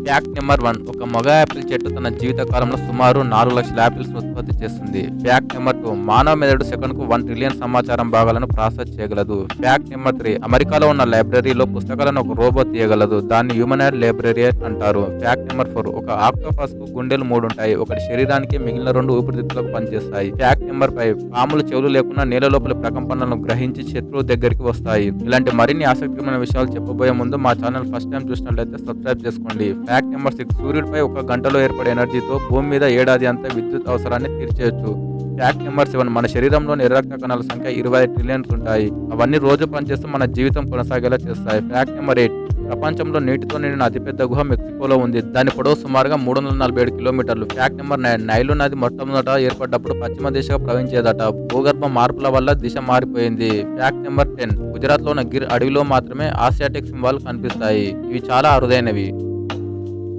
Fact number 1. ఒక మగ Apple చెట్టు తన జీవిత కాలంలో సుమారు 4 లక్షల యాపిల్స్ ఉత్పత్తి చేస్తుంది. Fact number 2. మానవ మెదడు సెకనుకు 1 ట్రిలియన్ సమాచారం భాగాలను ప్రాసెస్ చేయగలదు. Fact number 3. అమెరికాలో ఉన్న లైబ్రరీలో పుస్తకాలను ఒక రోబో తీయగలదు. దాన్ని హ్యూమనాయిడ్ లైబ్రరియన్ అంటారు. Fact number 4. ఒక ఆక్టోపస్ కు గుండెలు 3 ఉంటాయి. ఒకటి శరీరానికి, మిగిలిన 2 ఊపిరితిత్తులకు పనిచేస్తాయి. Fact number 5. పాములు చెవులు లేకుండా నేల లోపలి ప్రకంపనలను గ్రహించి శత్రువు దగ్గరికి వస్తాయి. ఇలాంటి మరిన్ని ఆసక్తికరమైన విషయాలు చెప్పబోయే ముందు మా ఛానల్ ఫస్ట్ టైం చూసినట్లయితే సబ్స్క్రైబ్ చేసుకోండి. Fact number 6. సూర్యుడిపై 1 గంటలో ఏర్పడే ఎనర్జీతో భూమి మీద ఏడాది అంతా విద్యుత్ అవసరాన్ని తీర్చేయచ్చు. Fact number 7. మన శరీరంలోని ఎర్ర రక్త కణాల సంఖ్య 25 ట్రిలియన్స్ ఉంటాయి. అవన్నీ రోజు పనిచేస్తూ మన జీవితం కొనసాగేలా చేస్తాయి. Fact number 8. ప్రపంచంలో నీటితో నిండిన అతిపెద్ద గుహ మెక్సికోలో ఉంది. దాని పొడవు సుమారుగా 347 కిలోమీటర్లు. Fact number 9. నైలు నది మొట్టమొదట ఏర్పడ్డప్పుడు పశ్చిమ దిశగా ప్రవహించేదట. భూగర్భ మార్పుల వల్ల దిశ మారిపోయింది. Fact number 10. గుజరాత్ లో ఉన్న గిర్ అడవిలో మాత్రమే ఆసియాటిక్ సింహాలు కనిపిస్తాయి. ఇవి చాలా అరుదైనవి.